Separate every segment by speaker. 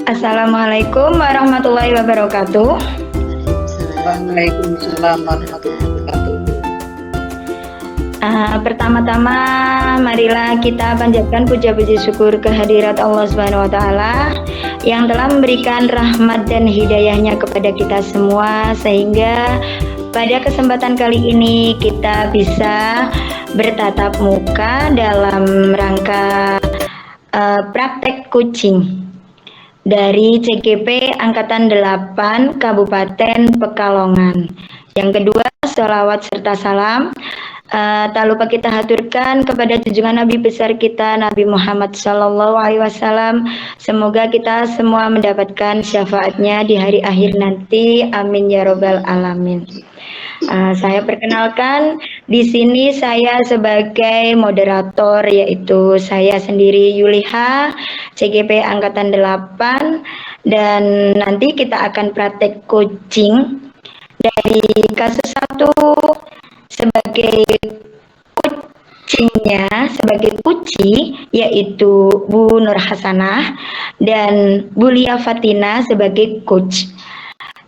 Speaker 1: Assalamualaikum warahmatullahi wabarakatuh.
Speaker 2: Waalaikumsalam warahmatullahi wabarakatuh.
Speaker 1: Pertama-tama marilah kita panjatkan puja-puji syukur kehadirat Allah Subhanahu wa taala yang telah memberikan rahmat dan hidayahnya kepada kita semua, sehingga pada kesempatan kali ini kita bisa bertatap muka dalam rangka praktek coaching dari CGP Angkatan 8 Kabupaten Pekalongan. Yang kedua, sholawat serta salam tak lupa kita haturkan kepada junjungan Nabi besar kita, Nabi Muhammad SAW. Semoga kita semua mendapatkan syafaatnya di hari akhir nanti. Amin ya robbal alamin. Saya perkenalkan, di sini saya sebagai moderator, yaitu saya sendiri Yuliha, CGP Angkatan 8, dan nanti kita akan praktek coaching dari kasus 1 sebagai sebagai kuci, yaitu Bu Nur Hasanah, dan Bu Lia Fatina sebagai coach.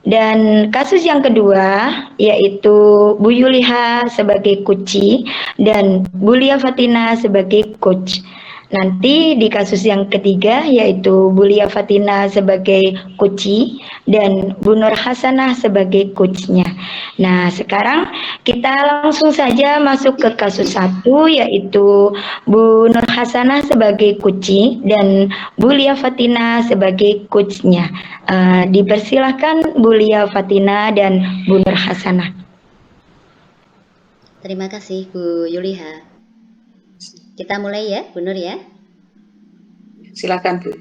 Speaker 1: Dan kasus yang kedua yaitu Bu Yuliha sebagai kuci dan Bu Lia Fatina sebagai coach. Nanti di kasus yang ketiga yaitu Bu Lia Fatina sebagai kuci dan Bu Nur Hasanah sebagai coachnya. Nah, sekarang kita langsung saja masuk ke kasus 1, yaitu Bu Nur Hasanah sebagai kuci dan Bu Lia Fatina sebagai coachnya. Dipersilahkan Bu Lia Fatina dan Bu Nur Hasanah.
Speaker 3: Terima kasih Bu Yuliha. Kita mulai ya, Bu Nur ya.
Speaker 2: Silakan Bu.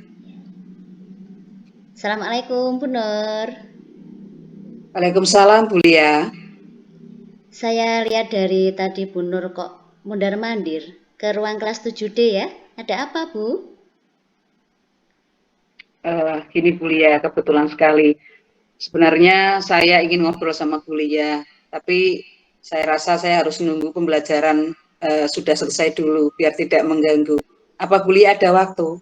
Speaker 3: Assalamualaikum Bu Nur.
Speaker 2: Waalaikumsalam Bu Lia.
Speaker 3: Saya lihat dari tadi Bu Nur kok mondar-mandir ke ruang kelas 7D ya. Ada apa Bu?
Speaker 2: Gini Bu Lia, kebetulan sekali. Sebenarnya saya ingin ngobrol sama Bu Lia, tapi saya rasa saya harus menunggu pembelajaran sudah selesai dulu biar tidak mengganggu. Apa Bu Lia ada waktu?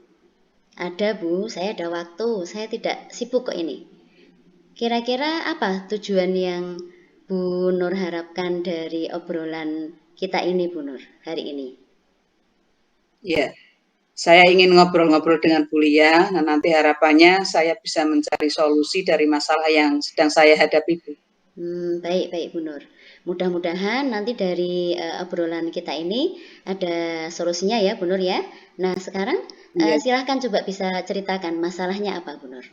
Speaker 3: Ada Bu, saya ada waktu. Saya tidak sibuk kok ini. Kira-kira apa tujuan yang Bu Nur harapkan dari obrolan kita ini Bu Nur hari ini?
Speaker 2: Ya, saya ingin ngobrol-ngobrol dengan Bu Lia. Nah, nanti harapannya saya bisa mencari solusi dari masalah yang sedang saya hadapi Bu.
Speaker 3: Baik Bu Nur. Mudah-mudahan nanti dari obrolan kita ini ada solusinya ya Bu Nur ya. Nah sekarang silahkan coba bisa ceritakan masalahnya apa Bu Nur.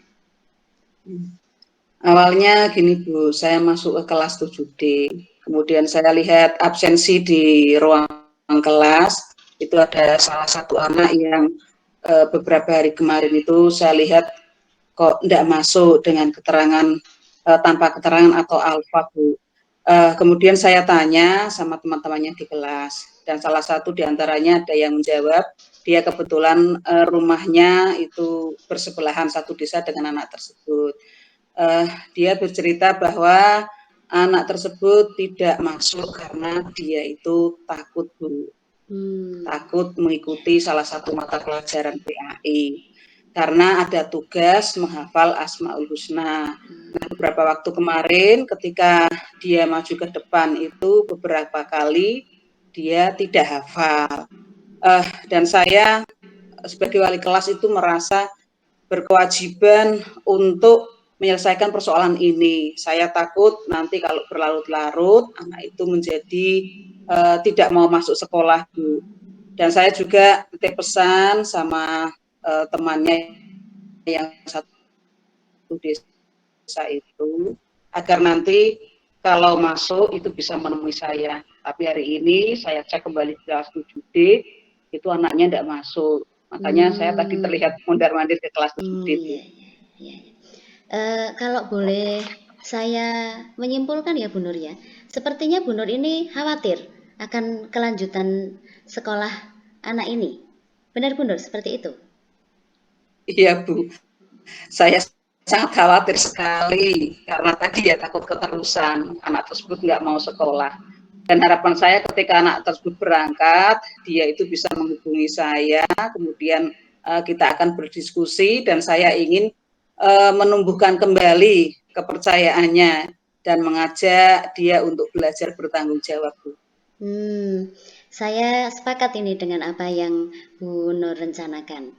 Speaker 2: Awalnya gini Bu, saya masuk ke kelas 7D, kemudian saya lihat absensi di ruang kelas, itu ada salah satu anak yang beberapa hari kemarin itu saya lihat kok tidak masuk dengan keterangan tanpa keterangan atau alfa Bu. Kemudian saya tanya sama teman-temannya di kelas, dan salah satu diantaranya ada yang menjawab, dia kebetulan rumahnya itu bersebelahan satu desa dengan anak tersebut. Dia bercerita bahwa anak tersebut tidak masuk karena dia itu takut Bu, takut mengikuti salah satu mata pelajaran PAI. Karena ada tugas menghafal Asmaul Husna. Nah, beberapa waktu kemarin ketika dia maju ke depan itu beberapa kali dia tidak hafal. Dan saya sebagai wali kelas itu merasa berkewajiban untuk menyelesaikan persoalan ini. Saya takut nanti kalau berlarut-larut anak itu menjadi tidak mau masuk sekolah Bu. Dan saya juga titip pesan sama temannya yang satu desa itu agar nanti kalau masuk itu bisa menemui saya. Tapi hari ini saya cek kembali ke kelas 7D, itu anaknya tidak masuk. Makanya saya tadi terlihat mondar-mandir ke kelas 7D.
Speaker 3: Kalau boleh saya menyimpulkan ya Bu Nur ya, sepertinya Bu Nur ini khawatir akan kelanjutan sekolah anak ini. Benar Bu Nur seperti itu?
Speaker 2: Iya Bu, saya sangat khawatir sekali karena tadi ya takut keterusan anak tersebut nggak mau sekolah. Dan harapan saya ketika anak tersebut berangkat, dia itu bisa menghubungi saya, kemudian kita akan berdiskusi dan saya ingin menumbuhkan kembali kepercayaannya dan mengajak dia untuk belajar bertanggung jawab, Bu.
Speaker 3: Saya sepakat ini dengan apa yang Bu Nur rencanakan.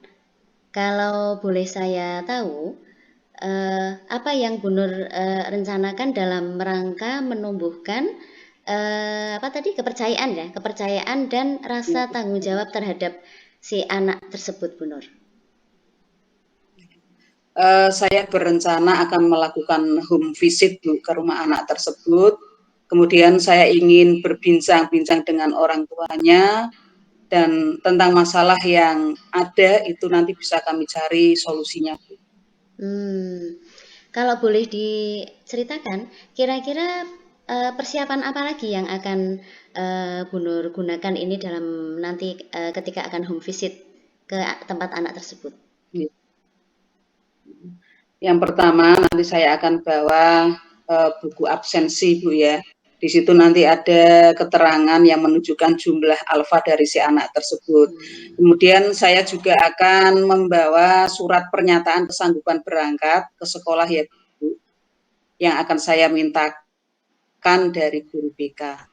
Speaker 3: Kalau boleh saya tahu, apa yang Bu Nur rencanakan dalam rangka menumbuhkan kepercayaan dan rasa tanggung jawab terhadap si anak tersebut, Bu Nur?
Speaker 2: Saya berencana akan melakukan home visit, Bu, ke rumah anak tersebut. Kemudian saya ingin berbincang-bincang dengan orang tuanya dan tentang masalah yang ada itu nanti bisa kami cari solusinya, Bu.
Speaker 3: Kalau boleh diceritakan, kira-kira persiapan apa lagi yang akan Bu Nur gunakan ini dalam nanti ketika akan home visit ke tempat anak tersebut?
Speaker 2: Yang pertama nanti saya akan bawa buku absensi, Bu, ya. Di situ nanti ada keterangan yang menunjukkan jumlah alfa dari si anak tersebut. Kemudian saya juga akan membawa surat pernyataan kesanggupan berangkat ke sekolah, ya, Bu, yang akan saya mintakan dari guru BK.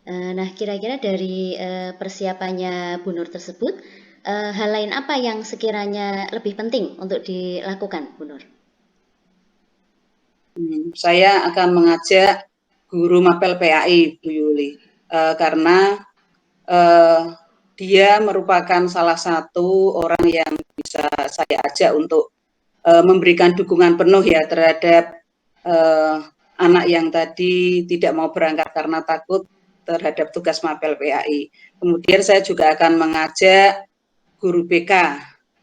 Speaker 3: Nah, kira-kira dari persiapannya Bu Nur tersebut, hal lain apa yang sekiranya lebih penting untuk dilakukan, Bu Nur?
Speaker 2: Saya akan mengajak guru mapel PAI, Bu Yuli, karena dia merupakan salah satu orang yang bisa saya ajak untuk memberikan dukungan penuh, ya, terhadap anak yang tadi tidak mau berangkat karena takut terhadap tugas mapel PAI. Kemudian saya juga akan mengajak guru BK.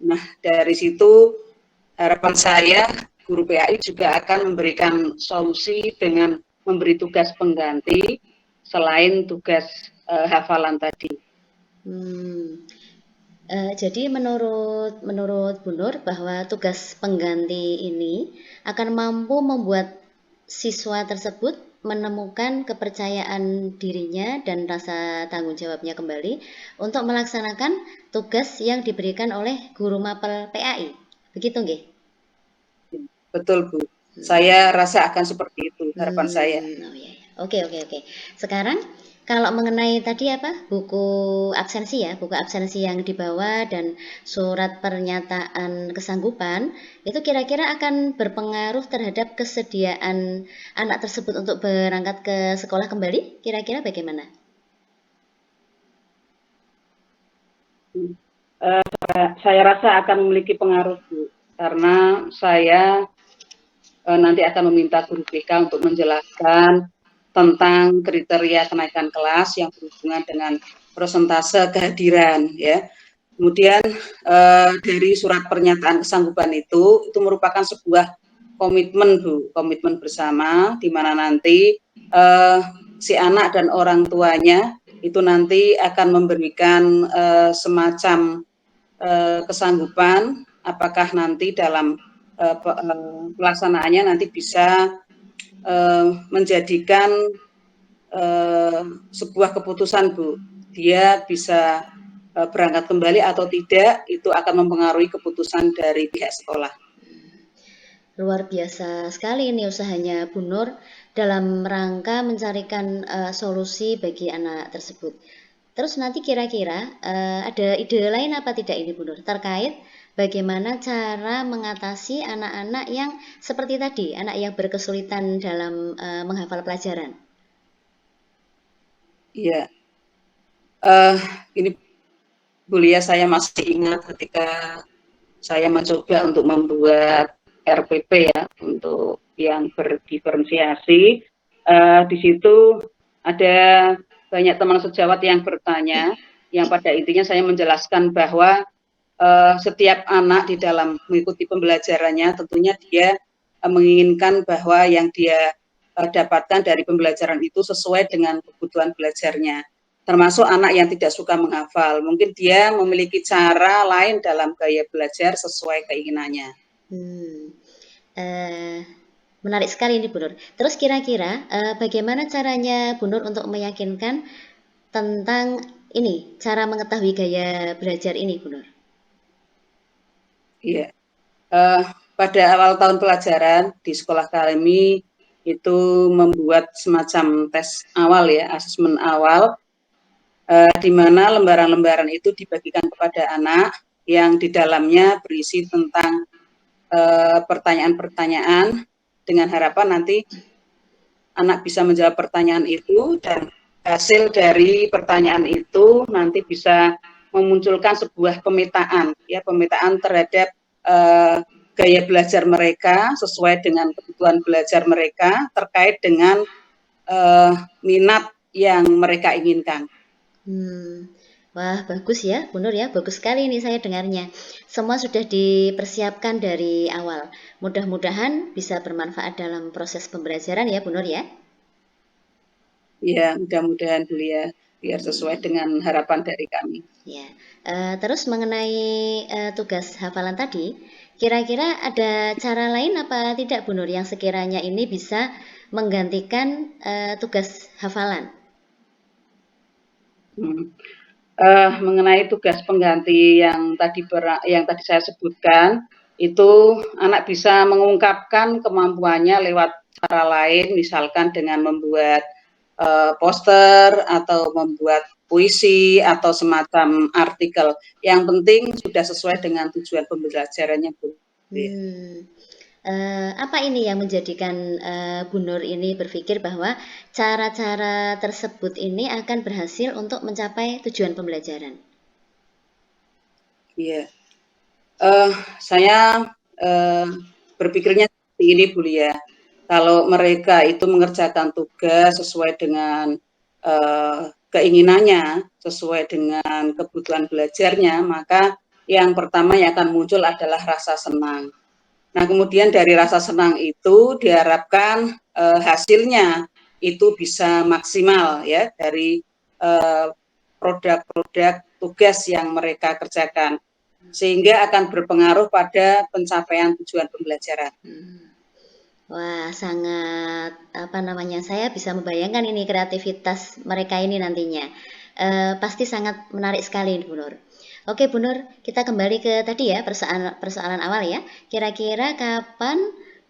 Speaker 2: Nah, dari situ harapan saya guru PAI juga akan memberikan solusi dengan memberi tugas pengganti selain tugas hafalan tadi.
Speaker 3: Jadi menurut Bu Nur bahwa tugas pengganti ini akan mampu membuat siswa tersebut menemukan kepercayaan dirinya dan rasa tanggung jawabnya kembali untuk melaksanakan tugas yang diberikan oleh guru mapel PAI. Begitu nggih?
Speaker 2: Betul, Bu. Saya rasa akan seperti itu harapan saya.
Speaker 3: Oh, iya. Oke. Sekarang kalau mengenai tadi buku absensi yang dibawa dan surat pernyataan kesanggupan, itu kira-kira akan berpengaruh terhadap kesediaan anak tersebut untuk berangkat ke sekolah kembali? Kira-kira bagaimana?
Speaker 2: Saya rasa akan memiliki pengaruh, Bu, karena saya nanti akan meminta guru BK untuk menjelaskan tentang kriteria kenaikan kelas yang berhubungan dengan persentase kehadiran, ya. Kemudian dari surat pernyataan kesanggupan itu merupakan sebuah komitmen, Bu, komitmen bersama di mana nanti si anak dan orang tuanya itu nanti akan memberikan semacam kesanggupan apakah nanti dalam pelaksanaannya nanti bisa menjadikan sebuah keputusan, Bu, dia bisa berangkat kembali atau tidak, itu akan mempengaruhi keputusan dari pihak sekolah.
Speaker 3: Luar biasa sekali ini usahanya Bu Nur dalam rangka mencarikan solusi bagi anak tersebut. Terus nanti kira-kira ada ide lain apa tidak ini Bu Nur terkait bagaimana cara mengatasi anak-anak yang seperti tadi, anak yang berkesulitan dalam menghafal pelajaran?
Speaker 2: Iya, ini Bu Lia, saya masih ingat ketika saya mencoba untuk membuat RPP, ya, untuk yang berdiferensiasi. Di situ ada banyak teman sejawat yang bertanya, yang pada intinya saya menjelaskan bahwa setiap anak di dalam mengikuti pembelajarannya tentunya dia menginginkan bahwa yang dia dapatkan dari pembelajaran itu sesuai dengan kebutuhan belajarnya. Termasuk anak yang tidak suka menghafal, mungkin dia memiliki cara lain dalam gaya belajar sesuai keinginannya.
Speaker 3: Menarik sekali ini Bu Nur. Terus kira-kira bagaimana caranya Bu Nur untuk meyakinkan tentang ini, cara mengetahui gaya belajar ini Bu Nur?
Speaker 2: Iya, pada awal tahun pelajaran di sekolah kami itu membuat semacam tes awal ya, asesmen awal, di mana lembaran-lembaran itu dibagikan kepada anak yang di dalamnya berisi tentang pertanyaan-pertanyaan dengan harapan nanti anak bisa menjawab pertanyaan itu dan hasil dari pertanyaan itu nanti bisa memunculkan sebuah pemetaan ya, pemetaan terhadap gaya belajar mereka sesuai dengan kebutuhan belajar mereka terkait dengan minat yang mereka inginkan.
Speaker 3: Wah, bagus ya, Bu Nur ya. Bagus sekali ini saya dengarnya. Semua sudah dipersiapkan dari awal. Mudah-mudahan bisa bermanfaat dalam proses pembelajaran ya, Bu Nur ya.
Speaker 2: Ya, mudah-mudahan Bu Lia, biar sesuai dengan harapan dari kami.
Speaker 3: Ya, terus mengenai tugas hafalan tadi, kira-kira ada cara lain apa tidak, Bu Nur, yang sekiranya ini bisa menggantikan tugas hafalan?
Speaker 2: Mengenai tugas pengganti yang tadi saya sebutkan, itu anak bisa mengungkapkan kemampuannya lewat cara lain, misalkan dengan membuat poster atau membuat puisi atau semacam artikel. Yang penting sudah sesuai dengan tujuan pembelajarannya, Bu.
Speaker 3: Apa ini yang menjadikan Bu Nur ini berpikir bahwa cara-cara tersebut ini akan berhasil untuk mencapai tujuan pembelajaran?
Speaker 2: Iya, saya berpikirnya seperti ini, Bu Lia. Kalau mereka itu mengerjakan tugas sesuai dengan keinginannya, sesuai dengan kebutuhan belajarnya, maka yang pertama yang akan muncul adalah rasa senang. Nah, kemudian dari rasa senang itu diharapkan hasilnya itu bisa maksimal ya dari produk-produk tugas yang mereka kerjakan, sehingga akan berpengaruh pada pencapaian tujuan pembelajaran.
Speaker 3: Wah, sangat saya bisa membayangkan ini kreativitas mereka ini nantinya. Pasti sangat menarik sekali, Bu Nur. Oke, Bu Nur, kita kembali ke tadi ya, persoalan awal ya. Kira-kira kapan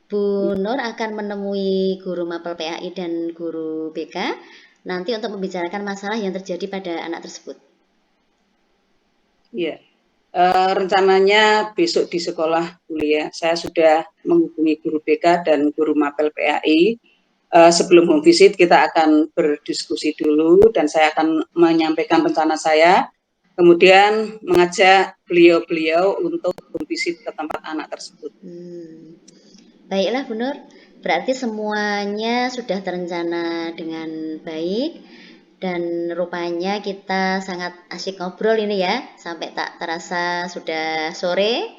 Speaker 3: Bu Nur akan menemui guru Mapel PAI dan guru BK nanti untuk membicarakan masalah yang terjadi pada anak tersebut?
Speaker 2: Iya, rencananya besok di sekolah kuliah saya sudah menghubungi guru BK dan guru Mapel PAI. Sebelum home visit kita akan berdiskusi dulu dan saya akan menyampaikan rencana saya. Kemudian mengajak beliau-beliau untuk visit ke tempat anak tersebut.
Speaker 3: Baiklah, Bu Nur. Berarti semuanya sudah terencana dengan baik dan rupanya kita sangat asyik ngobrol ini ya, sampai tak terasa sudah sore.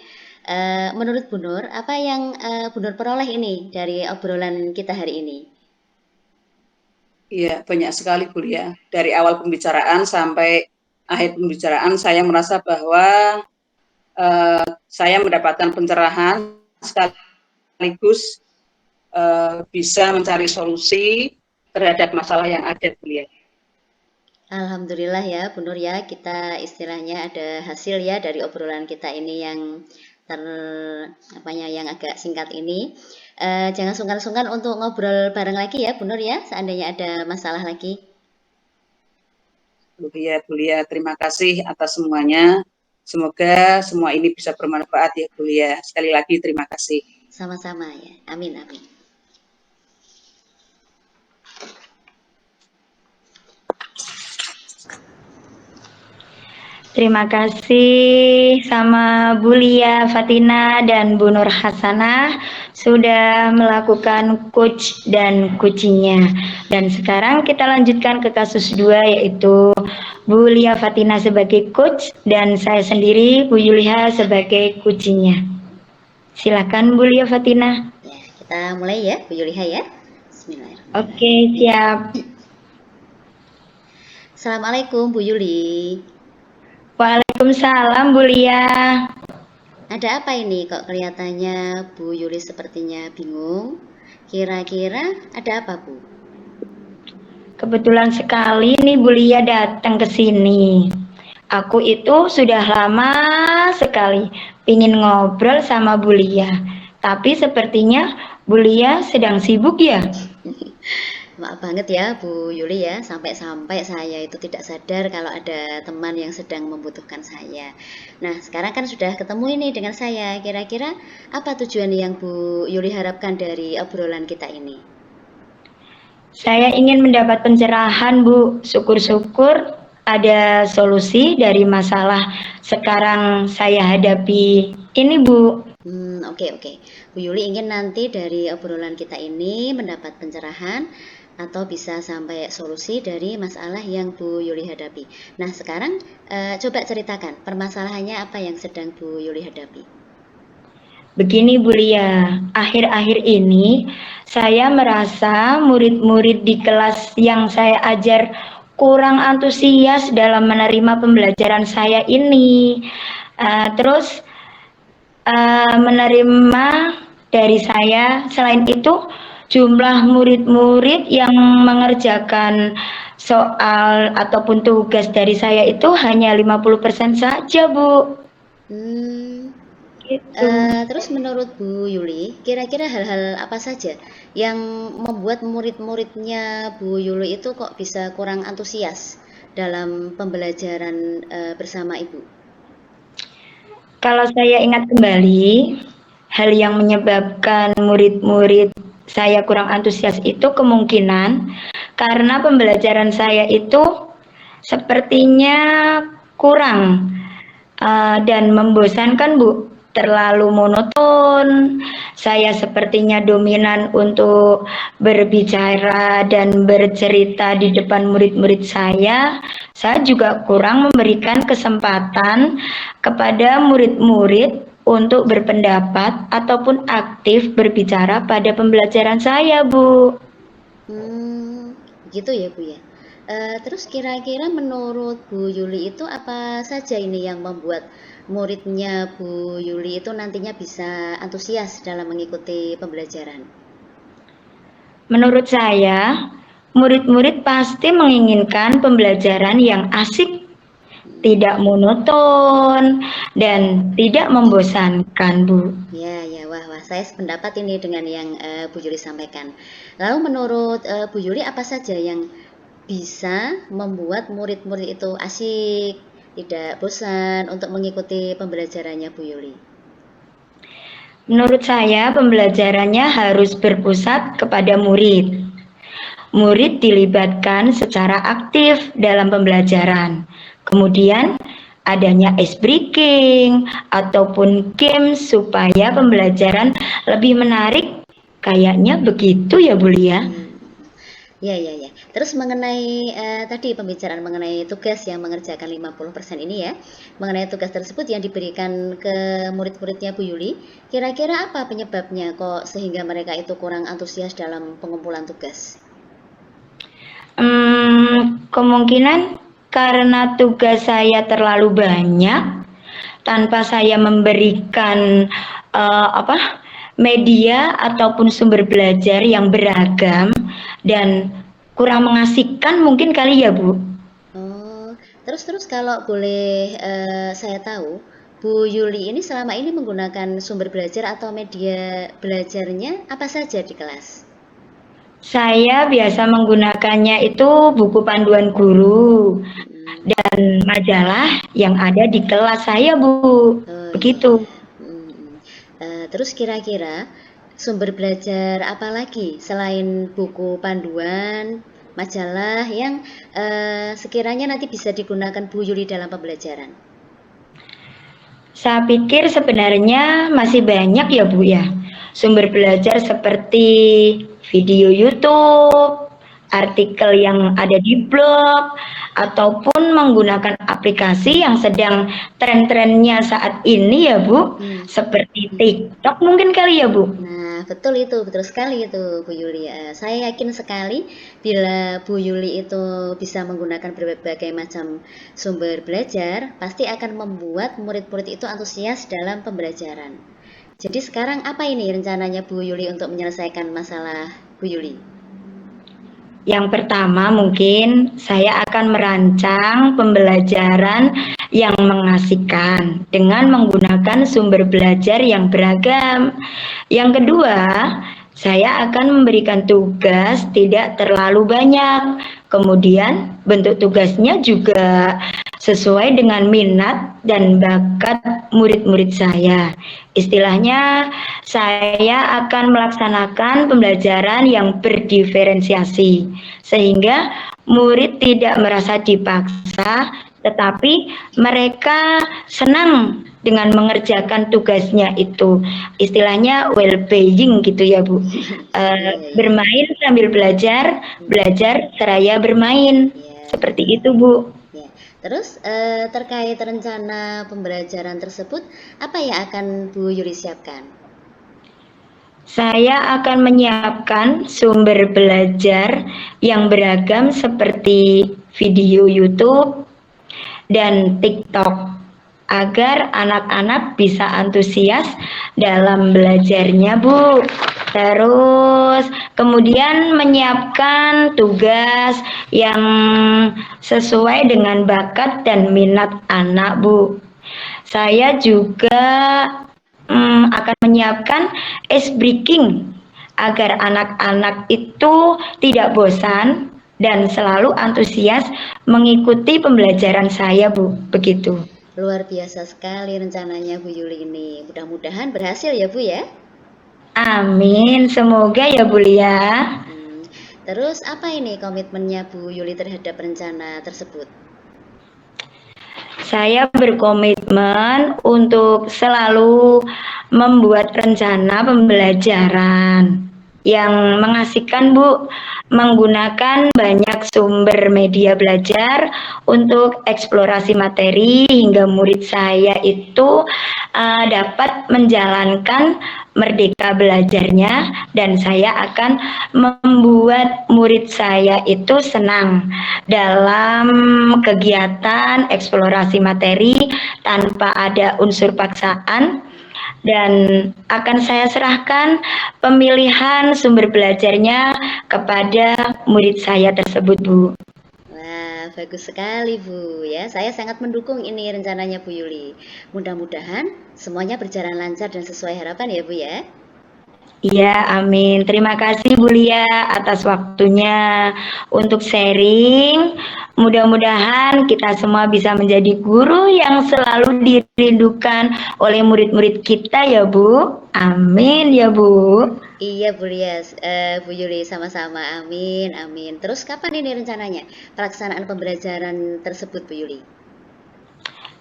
Speaker 3: Menurut Bu Nur, apa yang Bu Nur peroleh ini dari obrolan kita hari ini?
Speaker 2: Iya, banyak sekali Bu Lia. Dari awal pembicaraan sampai akhir pembicaraan saya merasa bahwa saya mendapatkan pencerahan sekaligus bisa mencari solusi terhadap masalah yang ada, Bu Lia.
Speaker 3: Alhamdulillah ya, Bu Nur ya, kita istilahnya ada hasil ya dari obrolan kita ini yang yang agak singkat ini. Jangan sungkan-sungkan untuk ngobrol bareng lagi ya, Bu Nur ya, seandainya ada masalah lagi.
Speaker 2: Bu Lia, terima kasih atas semuanya. Semoga semua ini bisa bermanfaat ya, Bu Lia. Sekali lagi terima kasih.
Speaker 3: Sama-sama ya. Amin, amin.
Speaker 1: Terima kasih sama Bu Lia Fatina dan Bu Nur Hasanah sudah melakukan coach dan kucinya. Dan sekarang kita lanjutkan ke kasus 2, yaitu Bu Lia Fatina sebagai coach dan saya sendiri Bu Yuliha sebagai kucinya. Silakan Bu Lia Fatina.
Speaker 3: Ya, kita mulai ya Bu Yuliha ya. Bismillahirrahmanirrahim.
Speaker 1: Oke, siap.
Speaker 3: Assalamualaikum Bu Yuli.
Speaker 1: Waalaikumsalam Bu Lia.
Speaker 3: Ada apa ini kok kelihatannya Bu Yuli sepertinya bingung? Kira-kira ada apa Bu?
Speaker 1: Kebetulan sekali nih Bu Lia datang ke sini. Aku itu sudah lama sekali ingin ngobrol sama Bu Lia, tapi sepertinya Bu Lia sedang sibuk ya.
Speaker 3: Maaf banget ya Bu Yuli ya, sampai-sampai saya itu tidak sadar kalau ada teman yang sedang membutuhkan saya. Nah, sekarang kan sudah ketemu ini dengan saya. Kira-kira apa tujuan yang Bu Yuli harapkan dari obrolan kita ini?
Speaker 1: Saya ingin mendapat pencerahan, Bu. Syukur-syukur ada solusi dari masalah sekarang saya hadapi ini, Bu.
Speaker 3: Oke. Bu Yuli ingin nanti dari obrolan kita ini mendapat pencerahan atau bisa sampai solusi dari masalah yang Bu Yuli hadapi. Nah, sekarang coba ceritakan permasalahannya apa yang sedang Bu Yuli hadapi.
Speaker 1: Begini Bu Lia, akhir-akhir ini saya merasa murid-murid di kelas yang saya ajar kurang antusias dalam menerima pembelajaran saya ini. Terus menerima dari saya, selain itu jumlah murid-murid yang mengerjakan soal ataupun tugas dari saya itu hanya 50% saja, Bu. Gitu.
Speaker 3: Terus menurut Bu Yuli, kira-kira hal-hal apa saja yang membuat murid-muridnya Bu Yuli itu kok bisa kurang antusias dalam pembelajaran bersama Ibu?
Speaker 1: Kalau saya ingat kembali, hal yang menyebabkan murid-murid saya kurang antusias itu kemungkinan karena pembelajaran saya itu sepertinya kurang dan membosankan, Bu. Terlalu monoton. Saya sepertinya dominan untuk berbicara dan bercerita di depan murid-murid saya. Saya juga kurang memberikan kesempatan kepada murid-murid untuk berpendapat ataupun aktif berbicara pada pembelajaran saya, Bu.
Speaker 3: Gitu ya Bu ya. Terus kira-kira menurut Bu Yuli itu apa saja ini yang membuat muridnya Bu Yuli itu nantinya bisa antusias dalam mengikuti pembelajaran?
Speaker 1: Menurut saya, murid-murid pasti menginginkan pembelajaran yang asik, tidak monoton, dan tidak membosankan, Bu.
Speaker 3: Ya, wah, saya sependapat ini dengan yang Bu Yuli sampaikan. Lalu menurut Bu Yuli apa saja yang bisa membuat murid-murid itu asik, tidak bosan untuk mengikuti pembelajarannya Bu Yuli?
Speaker 1: Menurut saya, pembelajarannya harus berpusat kepada murid. Murid dilibatkan secara aktif dalam pembelajaran. Kemudian, adanya ice breaking ataupun games supaya pembelajaran lebih menarik. Kayaknya begitu ya, Bu Lia.
Speaker 3: Ya. Terus mengenai tadi pembicaraan mengenai tugas yang mengerjakan 50% ini ya, mengenai tugas tersebut yang diberikan ke murid-muridnya Bu Yuli, kira-kira apa penyebabnya kok sehingga mereka itu kurang antusias dalam pengumpulan tugas?
Speaker 1: Kemungkinan karena tugas saya terlalu banyak, tanpa saya memberikan media ataupun sumber belajar yang beragam dan kurang mengasihkan mungkin kali ya, Bu.
Speaker 3: Terus kalau boleh saya tahu, Bu Yuli ini selama ini menggunakan sumber belajar atau media belajarnya apa saja di kelas?
Speaker 1: Saya biasa menggunakannya itu buku panduan guru dan majalah yang ada di kelas saya, Bu. Begitu.
Speaker 3: Terus kira-kira sumber belajar apa lagi selain buku panduan, majalah yang sekiranya nanti bisa digunakan Bu Yuli dalam pembelajaran?
Speaker 1: Saya pikir sebenarnya masih banyak ya, Bu ya. Sumber belajar seperti video YouTube, artikel yang ada di blog, ataupun menggunakan aplikasi yang sedang tren-trennya saat ini ya, Bu. Seperti TikTok mungkin kali ya, Bu.
Speaker 3: Nah, betul sekali itu Bu Yuli. Saya yakin sekali bila Bu Yuli itu bisa menggunakan berbagai macam sumber belajar, pasti akan membuat murid-murid itu antusias dalam pembelajaran. Jadi sekarang apa ini rencananya Bu Yuli untuk menyelesaikan masalah Bu Yuli?
Speaker 1: Yang pertama mungkin saya akan merancang pembelajaran yang mengasihkan dengan menggunakan sumber belajar yang beragam. Yang kedua, saya akan memberikan tugas tidak terlalu banyak. Kemudian bentuk tugasnya juga sesuai dengan minat dan bakat murid-murid saya. Istilahnya, saya akan melaksanakan pembelajaran yang berdiferensiasi, sehingga murid tidak merasa dipaksa, tetapi mereka senang dengan mengerjakan tugasnya itu. Istilahnya well-being gitu ya Bu.
Speaker 3: Iya, iya.
Speaker 1: Bermain sambil belajar, belajar seraya bermain.
Speaker 3: Iya.
Speaker 1: Seperti itu Bu.
Speaker 3: Ya. Terus terkait rencana pembelajaran tersebut, apa yang akan Bu Yuli siapkan?
Speaker 1: Saya akan menyiapkan sumber belajar yang beragam seperti video YouTube dan TikTok agar anak-anak bisa antusias dalam belajarnya, Bu. Terus kemudian menyiapkan tugas yang sesuai dengan bakat dan minat anak, Bu. Saya juga akan menyiapkan ice breaking agar anak-anak itu tidak bosan dan selalu antusias mengikuti pembelajaran saya, Bu. Begitu.
Speaker 3: Luar biasa sekali rencananya Bu Yuli ini. Mudah-mudahan berhasil ya Bu ya.
Speaker 1: Amin. Semoga ya, Bu Lia.
Speaker 3: Terus apa ini komitmennya Bu Yuli terhadap rencana tersebut?
Speaker 1: Saya berkomitmen untuk selalu membuat rencana pembelajaran yang mengasihkan, Bu, menggunakan banyak sumber media belajar untuk eksplorasi materi hingga murid saya itu dapat menjalankan merdeka belajarnya, dan saya akan membuat murid saya itu senang dalam kegiatan eksplorasi materi tanpa ada unsur paksaan, dan akan saya serahkan pemilihan sumber belajarnya kepada murid saya tersebut, Bu.
Speaker 3: Wah, bagus sekali Bu ya. Saya sangat mendukung ini rencananya Bu Yuli. Mudah-mudahan semuanya berjalan lancar dan sesuai harapan ya Bu ya.
Speaker 1: Iya, amin. Terima kasih Bu Lia atas waktunya untuk sharing. Mudah-mudahan kita semua bisa menjadi guru yang selalu dirindukan oleh murid-murid kita ya Bu. Amin ya Bu.
Speaker 3: Iya Bu Lia, Bu Yuli sama-sama. Amin, amin. Terus kapan ini rencananya pelaksanaan pembelajaran tersebut Bu Yuli?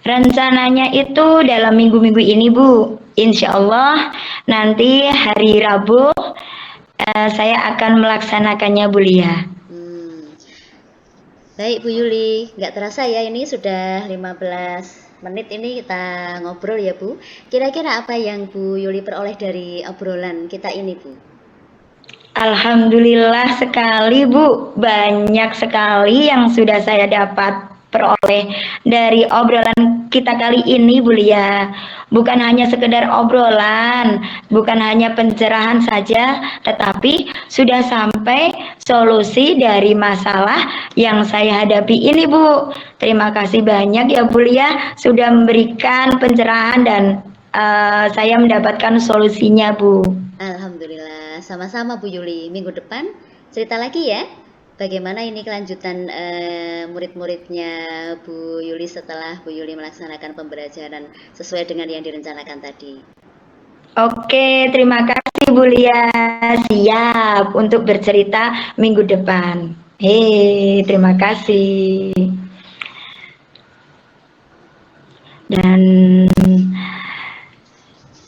Speaker 1: Rencananya itu dalam minggu-minggu ini Bu. Insya Allah nanti hari Rabu saya akan melaksanakannya Bu Lia.
Speaker 3: Baik Bu Yuli, nggak terasa ya ini sudah 15 menit ini kita ngobrol ya Bu. Kira-kira apa yang Bu Yuli peroleh dari obrolan kita ini Bu?
Speaker 1: Alhamdulillah sekali Bu, banyak sekali yang sudah saya dapat peroleh dari obrolan kita kali ini Bu Lia. Bukan hanya sekedar obrolan, bukan hanya pencerahan saja, tetapi sudah sampai solusi dari masalah yang saya hadapi ini Bu. Terima kasih banyak ya Bu Lia sudah memberikan pencerahan dan saya mendapatkan solusinya Bu.
Speaker 3: Alhamdulillah, sama-sama Bu Yuli. Minggu depan cerita lagi ya. Bagaimana ini kelanjutan murid-muridnya Bu Yuli setelah Bu Yuli melaksanakan pembelajaran sesuai dengan yang direncanakan tadi.
Speaker 1: Oke, terima kasih Bu Lia. Siap untuk bercerita minggu depan. Hei, terima kasih. Dan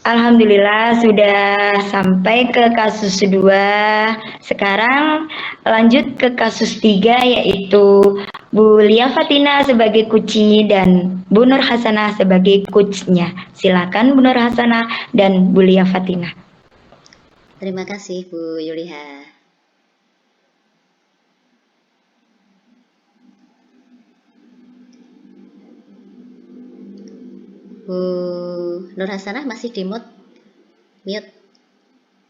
Speaker 1: alhamdulillah sudah sampai ke kasus 2. Sekarang lanjut ke kasus 3, yaitu Bu Lia Fatina sebagai kuci dan Bu Nur Hasanah sebagai coachnya. Silakan Bu Nur Hasanah dan Bu Lia Fatina.
Speaker 3: Terima kasih Bu Yuliha. Bu Nur Hasanah masih di mute?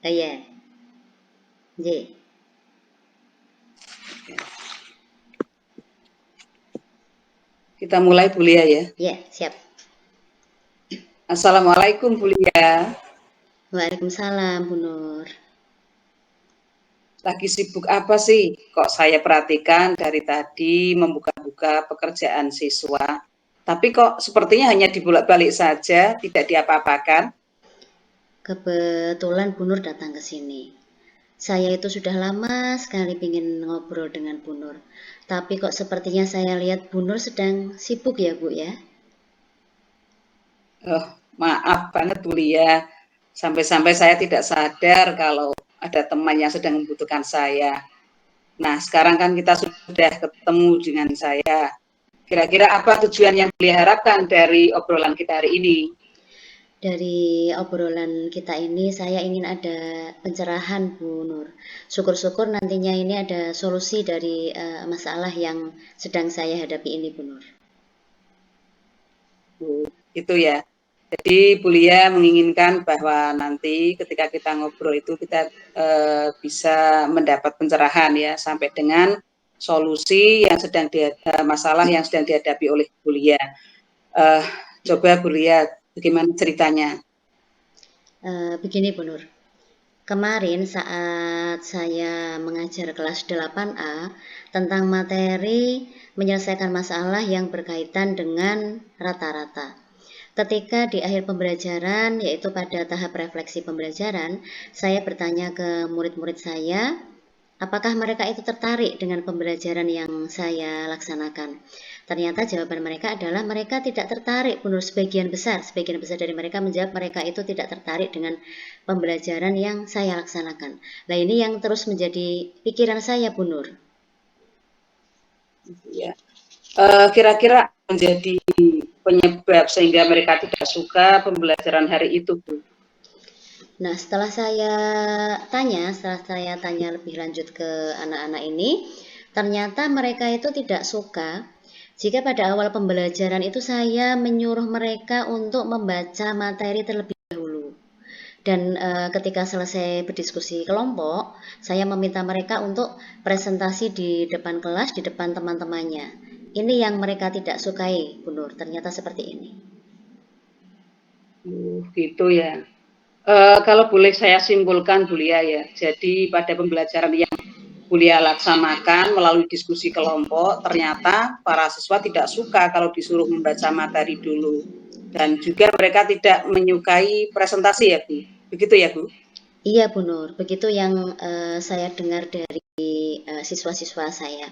Speaker 3: Oh iya. J.
Speaker 2: Kita mulai Bu Lia ya.
Speaker 3: Ya, siap.
Speaker 2: Assalamualaikum Bu Lia.
Speaker 3: Waalaikumsalam, Bu Nur.
Speaker 2: Lagi sibuk apa sih? Kok saya perhatikan dari tadi membuka-buka pekerjaan siswa, tapi kok sepertinya hanya dibolak-balik saja, tidak diapa-apakan.
Speaker 3: Kebetulan Bu Nur datang ke sini. Saya itu sudah lama sekali ingin ngobrol dengan Bu Nur. Tapi kok sepertinya saya lihat Bu Nur sedang sibuk ya, Bu ya?
Speaker 2: Oh, maaf banget Bu Lia, sampai-sampai saya tidak sadar kalau ada teman yang sedang membutuhkan saya. Nah, sekarang kan kita sudah ketemu dengan saya. Kira-kira apa tujuan yang Bu Lia harapkan dari obrolan kita hari ini?
Speaker 3: Dari obrolan kita ini saya ingin ada pencerahan, Bu Nur. Syukur-syukur nantinya ini ada solusi dari masalah yang sedang saya hadapi ini, Bu Nur.
Speaker 2: Itu ya. Jadi Bu Lia menginginkan bahwa nanti ketika kita ngobrol itu kita bisa mendapat pencerahan ya sampai dengan solusi yang sedang masalah yang sedang dihadapi oleh Bu Lia. Coba Bu Lia, bagaimana ceritanya?
Speaker 3: Begini, Bu Nur. Kemarin saat saya mengajar kelas 8A tentang materi menyelesaikan masalah yang berkaitan dengan rata-rata. Ketika di akhir pembelajaran, yaitu pada tahap refleksi pembelajaran, saya bertanya ke murid-murid saya, apakah mereka itu tertarik dengan pembelajaran yang saya laksanakan? Ternyata jawaban mereka adalah mereka tidak tertarik. Menurut sebagian besar dari mereka menjawab mereka itu tidak tertarik dengan pembelajaran yang saya laksanakan. Nah, ini yang terus menjadi pikiran saya, Bu Nur.
Speaker 2: Ya. Kira-kira menjadi penyebab sehingga mereka tidak suka pembelajaran hari itu, Bu?
Speaker 3: Nah, setelah saya tanya lebih lanjut ke anak-anak ini, ternyata mereka itu tidak suka jika pada awal pembelajaran itu saya menyuruh mereka untuk membaca materi terlebih dahulu. Dan ketika selesai berdiskusi kelompok, saya meminta mereka untuk presentasi di depan kelas, di depan teman-temannya. Ini yang mereka tidak sukai, Bu Nur. Ternyata seperti ini.
Speaker 2: Gitu ya. Kalau boleh saya simpulkan Bu Lia ya, jadi pada pembelajaran yang Bu Lia laksanakan melalui diskusi kelompok, ternyata para siswa tidak suka kalau disuruh membaca materi dulu. Dan juga mereka tidak menyukai presentasi ya Bu, begitu ya Bu?
Speaker 3: Iya Bu Nur, begitu yang saya dengar dari siswa-siswa saya.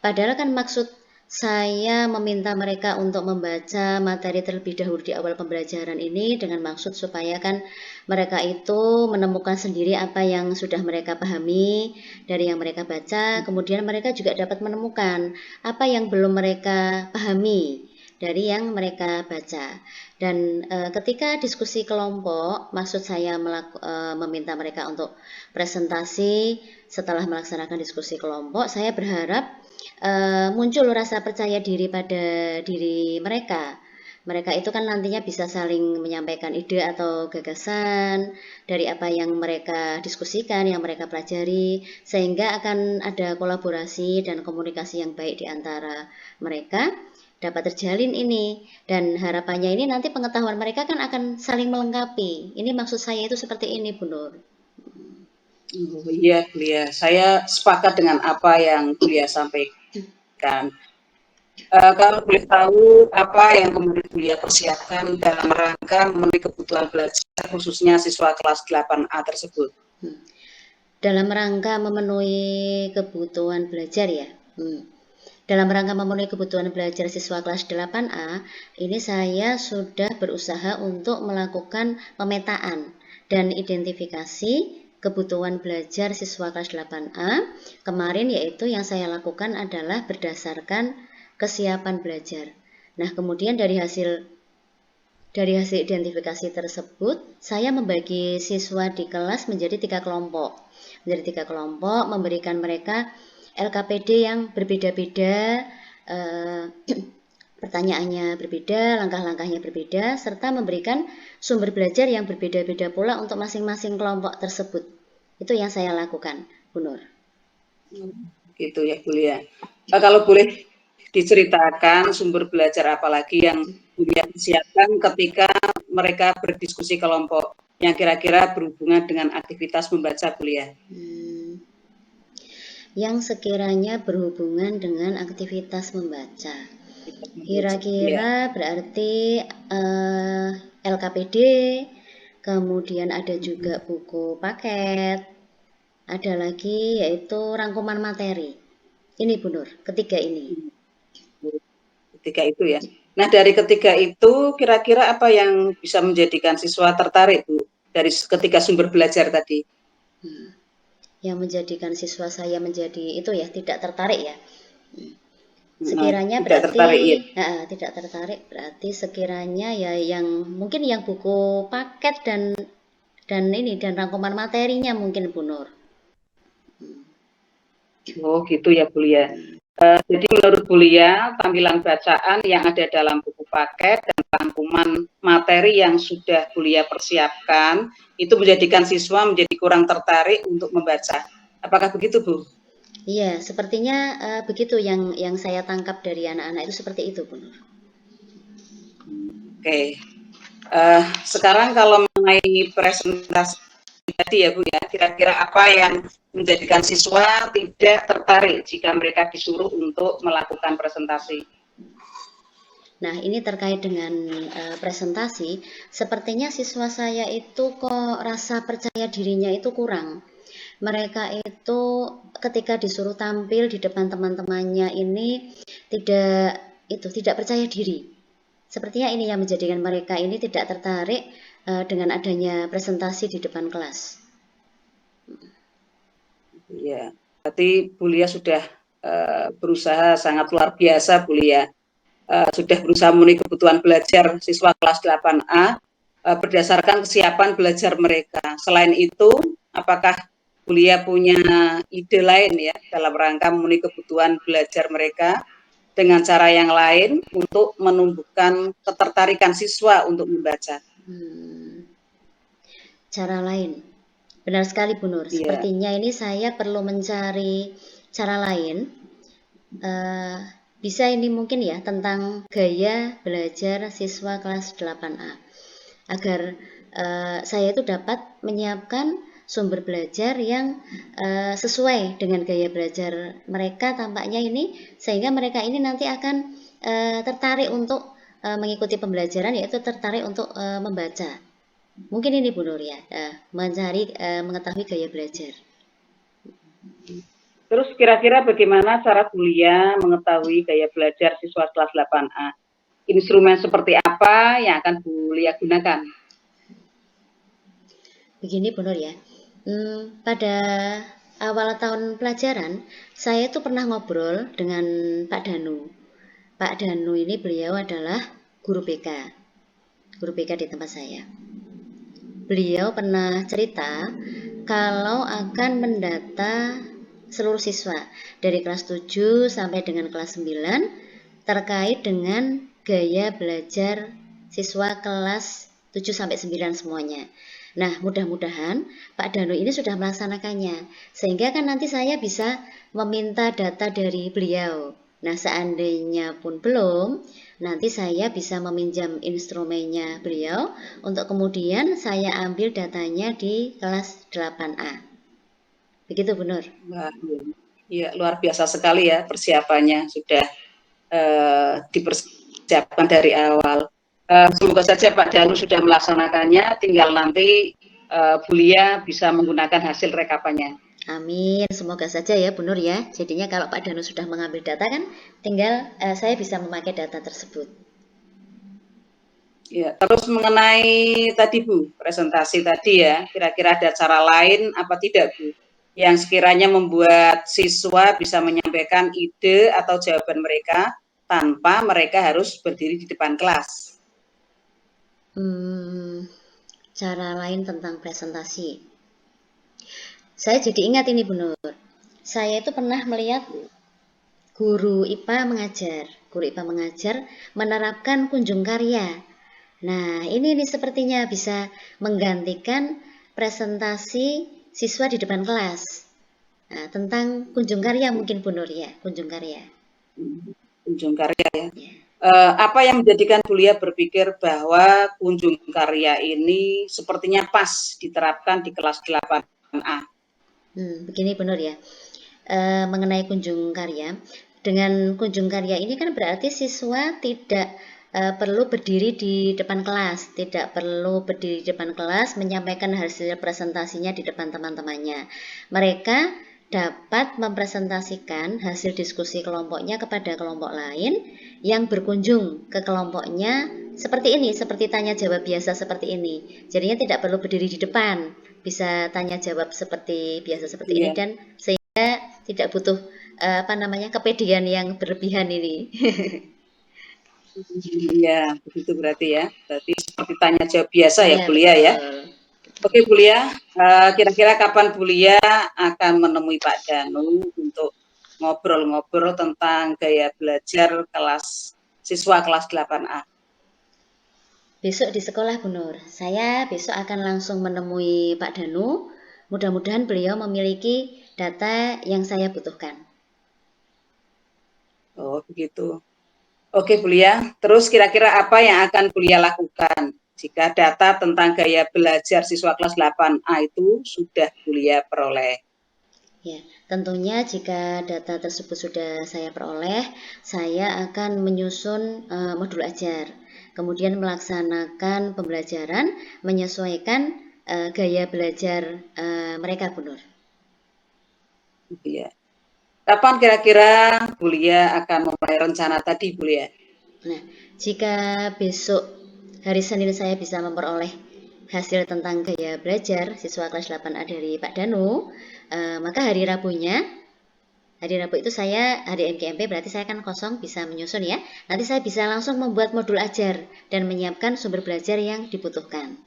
Speaker 3: Padahal kan maksud saya meminta mereka untuk membaca materi terlebih dahulu di awal pembelajaran ini dengan maksud supaya kan mereka itu menemukan sendiri apa yang sudah mereka pahami dari yang mereka baca, kemudian mereka juga dapat menemukan apa yang belum mereka pahami dari yang mereka baca. Dan ketika diskusi kelompok, maksud saya meminta mereka untuk presentasi setelah melaksanakan diskusi kelompok, saya berharap muncul rasa percaya diri pada diri mereka. Mereka itu kan nantinya bisa saling menyampaikan ide atau gagasan dari apa yang mereka diskusikan, yang mereka pelajari, sehingga akan ada kolaborasi dan komunikasi yang baik di antara mereka dapat terjalin ini. Dan harapannya ini nanti pengetahuan mereka kan akan saling melengkapi. Ini maksud saya itu seperti ini, Bu Nur.
Speaker 2: Oh, iya, Bu Lia. Saya sepakat dengan apa yang Bu Lia sampaikan. Kalau boleh tahu apa yang kemudian Bu Lia persiapkan dalam rangka memenuhi kebutuhan belajar khususnya siswa kelas 8A tersebut?
Speaker 3: Dalam rangka memenuhi kebutuhan belajar ya. Dalam rangka memenuhi kebutuhan belajar siswa kelas 8A, ini saya sudah berusaha untuk melakukan pemetaan dan identifikasi kebutuhan belajar siswa kelas 8A. Kemarin yaitu yang saya lakukan adalah berdasarkan kesiapan belajar. Nah, kemudian dari hasil identifikasi tersebut, saya membagi siswa di kelas menjadi 3 kelompok. Memberikan mereka LKPD yang berbeda-beda, pertanyaannya berbeda, langkah-langkahnya berbeda, serta memberikan sumber belajar yang berbeda-beda pula untuk masing-masing kelompok tersebut. Itu yang saya lakukan, Bu Nur.
Speaker 2: Gitu ya, Bu Lia. Kalau boleh diceritakan sumber belajar apalagi yang Bulia siapkan ketika mereka berdiskusi kelompok yang kira-kira berhubungan dengan aktivitas membaca kuliah.
Speaker 3: Yang sekiranya berhubungan dengan aktivitas membaca. Kira-kira berarti LKPD, kemudian ada juga buku paket, ada lagi yaitu rangkuman materi. Ini Bu Nur, ketiga ini.
Speaker 2: Ketiga itu ya. Nah, dari ketiga itu kira-kira apa yang bisa menjadikan siswa tertarik, Bu, dari ketiga sumber belajar tadi?
Speaker 3: Yang menjadikan siswa saya menjadi itu ya tidak tertarik ya. Sekiranya
Speaker 2: tidak
Speaker 3: berarti
Speaker 2: tertarik, ya.
Speaker 3: Tidak tertarik berarti sekiranya ya yang mungkin yang buku paket dan rangkuman materinya mungkin Bu Nur.
Speaker 2: Oh gitu ya Bu Lia. Jadi menurut Bu Lia, tampilan bacaan yang ada dalam buku paket dan rangkuman materi yang sudah Bu Lia persiapkan itu menjadikan siswa menjadi kurang tertarik untuk membaca. Apakah begitu Bu?
Speaker 3: Iya, sepertinya begitu yang saya tangkap dari anak-anak itu seperti itu Bu Nur.
Speaker 2: Oke. Sekarang kalau mengenai presentasi tadi ya Bu ya, kira-kira apa yang menjadikan siswa tidak tertarik jika mereka disuruh untuk melakukan presentasi?
Speaker 3: Nah, ini terkait dengan presentasi, sepertinya siswa saya itu kok rasa percaya dirinya itu kurang. Mereka itu ketika disuruh tampil di depan teman-temannya ini tidak percaya diri. Sepertinya ini yang menjadikan mereka ini tidak tertarik dengan adanya presentasi di depan kelas.
Speaker 2: Ya, berarti Bu Lia sudah berusaha sangat luar biasa, Bu Lia. Sudah berusaha memenuhi kebutuhan belajar siswa kelas 8A berdasarkan kesiapan belajar mereka. Selain itu, apakah Bu Lia punya ide lain ya dalam rangka memenuhi kebutuhan belajar mereka dengan cara yang lain untuk menumbuhkan ketertarikan siswa untuk membaca?
Speaker 3: Cara lain. Benar sekali Bu Nur, sepertinya ini saya perlu mencari cara lain. Bisa ini mungkin ya tentang gaya belajar siswa kelas 8A. Agar saya itu dapat menyiapkan sumber belajar yang sesuai dengan gaya belajar mereka tampaknya ini, sehingga mereka ini nanti akan tertarik untuk mengikuti pembelajaran, yaitu tertarik untuk membaca. Mungkin ini Bu Nur ya, mengetahui gaya belajar.
Speaker 2: Terus kira-kira bagaimana cara Bu Lia mengetahui gaya belajar siswa kelas 8A? Instrumen seperti apa yang akan Bu Lia gunakan?
Speaker 3: Begini Bu Nur ya, pada awal tahun pelajaran, saya itu pernah ngobrol dengan Pak Danu. Pak Danu ini beliau adalah guru BK di tempat saya. Beliau pernah cerita kalau akan mendata seluruh siswa dari kelas 7 sampai dengan kelas 9 terkait dengan gaya belajar siswa kelas 7 sampai 9 semuanya. Nah, mudah-mudahan Pak Danu ini sudah melaksanakannya, sehingga kan nanti saya bisa meminta data dari beliau. Nah, seandainya pun belum, nanti saya bisa meminjam instrumennya beliau untuk kemudian saya ambil datanya di kelas 8A. Begitu Bu Nur?
Speaker 2: Ya, luar biasa sekali ya persiapannya, sudah dipersiapkan dari awal. Semoga saja Pak Danu sudah melaksanakannya, tinggal nanti Bu Lia bisa menggunakan hasil rekapannya.
Speaker 3: Amin, semoga saja ya Bu Nur ya. Jadinya kalau Pak Danu sudah mengambil data kan, tinggal saya bisa memakai data tersebut.
Speaker 2: Ya, terus mengenai tadi Bu, presentasi tadi ya, kira-kira ada cara lain apa tidak Bu, yang sekiranya membuat siswa bisa menyampaikan ide atau jawaban mereka tanpa mereka harus berdiri di depan kelas?
Speaker 3: Cara lain tentang presentasi. Saya jadi ingat ini Bu Nur. Saya itu pernah melihat guru IPA mengajar menerapkan kunjung karya. Nah, ini sepertinya bisa menggantikan presentasi siswa di depan kelas. Nah, tentang kunjung karya mungkin Bu Nur ya, kunjung karya.
Speaker 2: kunjung karya ya.
Speaker 3: Ya.
Speaker 2: Apa yang menjadikan Bulia berpikir bahwa kunjung karya ini sepertinya pas diterapkan di kelas 8A?
Speaker 3: Begini Bu Nur ya, mengenai kunjung karya, dengan kunjung karya ini kan berarti siswa tidak perlu berdiri di depan kelas, tidak perlu berdiri di depan kelas menyampaikan hasil presentasinya di depan teman-temannya. Mereka dapat mempresentasikan hasil diskusi kelompoknya kepada kelompok lain yang berkunjung ke kelompoknya seperti ini, seperti tanya jawab biasa seperti ini. Jadinya tidak perlu berdiri di depan, bisa tanya jawab seperti biasa seperti ini, dan sehingga tidak butuh kepedean yang berlebihan ini.
Speaker 2: Iya, begitu berarti ya. Berarti seperti tanya jawab biasa ya,
Speaker 3: Iya,
Speaker 2: Bulia ya.
Speaker 3: betul.
Speaker 2: Oke, Bulia, kira-kira kapan Bulia akan menemui Pak Danu untuk ngobrol-ngobrol tentang gaya belajar siswa kelas 8A?
Speaker 3: Besok di sekolah Bu Nur, saya besok akan langsung menemui Pak Danu. Mudah-mudahan beliau memiliki data yang saya butuhkan.
Speaker 2: Oh, begitu. Oke, Bulia. Terus kira-kira apa yang akan Bulia lakukan jika data tentang gaya belajar siswa kelas 8A itu sudah Bulia peroleh?
Speaker 3: Ya, tentunya jika data tersebut sudah saya peroleh, saya akan menyusun modul ajar, kemudian melaksanakan pembelajaran menyesuaikan gaya belajar mereka, Bu Nur.
Speaker 2: Iya. Kapan kira-kira Bulia akan memulai rencana tadi, Bulia?
Speaker 3: Nah, jika besok hari Senin saya bisa memperoleh hasil tentang gaya belajar siswa kelas 8A dari Pak Danu, maka hari Rabu itu saya hari MGMP, berarti saya kan kosong, bisa menyusun ya. Nanti saya bisa langsung membuat modul ajar dan menyiapkan sumber belajar yang dibutuhkan.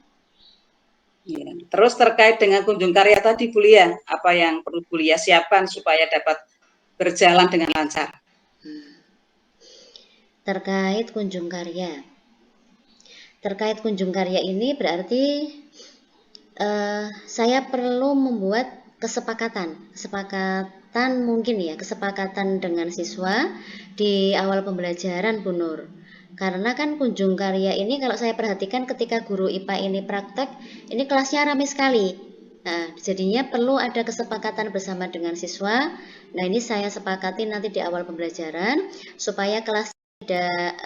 Speaker 2: Ya. Terus terkait dengan kunjung karya tadi, Bulia, apa yang perlu Bulia siapkan supaya dapat berjalan dengan lancar?
Speaker 3: Terkait kunjung karya. Terkait kunjung karya ini berarti saya perlu membuat kesepakatan mungkin ya, kesepakatan dengan siswa di awal pembelajaran, Bu Nur. Karena kan kunjung karya ini kalau saya perhatikan ketika guru IPA ini praktek, ini kelasnya ramai sekali. Nah, jadinya perlu ada kesepakatan bersama dengan siswa. Nah, ini saya sepakati nanti di awal pembelajaran supaya kelas tidak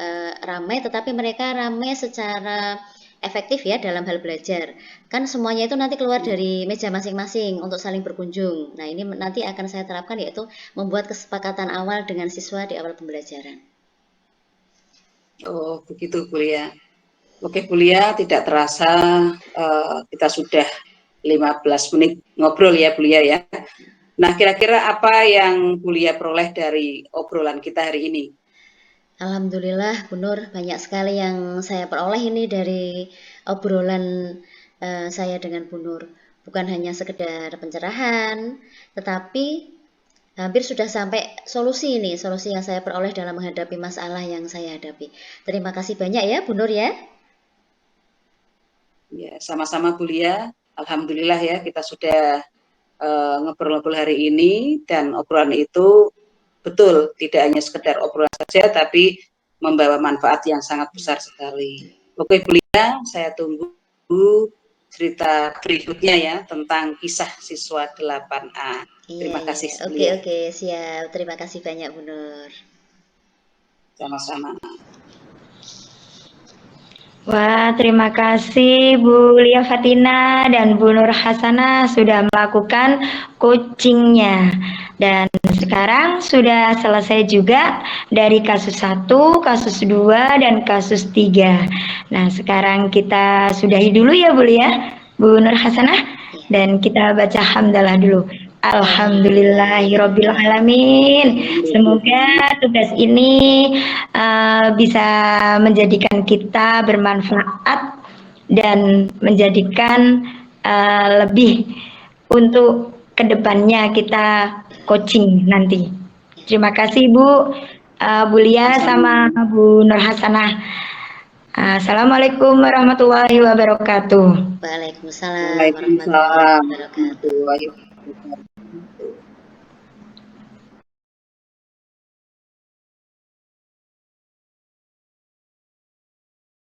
Speaker 3: ramai, tetapi mereka ramai secara efektif ya dalam hal belajar. Kan semuanya itu nanti keluar dari meja masing-masing untuk saling berkunjung. Nah, ini nanti akan saya terapkan, yaitu membuat kesepakatan awal dengan siswa di awal pembelajaran.
Speaker 2: Oh, begitu, Bulia. Oke, Bulia, tidak terasa kita sudah 15 menit ngobrol ya, Bulia ya. Nah, kira-kira apa yang Bulia peroleh dari obrolan kita hari ini?
Speaker 3: Alhamdulillah, Bu Nur, banyak sekali yang saya peroleh ini dari obrolan saya dengan Bu Nur. Bukan hanya sekedar pencerahan, tetapi hampir sudah sampai solusi yang saya peroleh dalam menghadapi masalah yang saya hadapi. Terima kasih banyak ya, Bu Nur ya.
Speaker 2: Ya, sama-sama, Bulia. Alhamdulillah ya, kita sudah ngobrol-ngobrol hari ini, dan obrolan itu betul tidak hanya sekedar obrolan saja, tapi membawa manfaat yang sangat besar sekali. Oke, Bulia, saya tunggu cerita berikutnya ya tentang kisah siswa 8A. Terima kasih, Bulia.
Speaker 3: Oke, siap. Terima kasih banyak, Bu Nur.
Speaker 2: Sama-sama.
Speaker 1: Wah, terima kasih Bu Lia Fatina dan Bu Nur Hasanah sudah melakukan coachingnya. Dan sekarang sudah selesai juga dari kasus 1, kasus 2, dan kasus 3. Nah, sekarang kita sudahi dulu ya Bu Lia, Bu Nur Hasanah. Dan kita baca hamdalah dulu. Alhamdulillahirrabbilalamin. Semoga tugas ini bisa menjadikan kita bermanfaat dan menjadikan lebih untuk kedepannya kita coaching nanti. Terima kasih Bu Lia sama Bu Nur Hasanah. Assalamualaikum warahmatullahi wabarakatuh.
Speaker 3: Waalaikumsalam warahmatullahi wabarakatuh.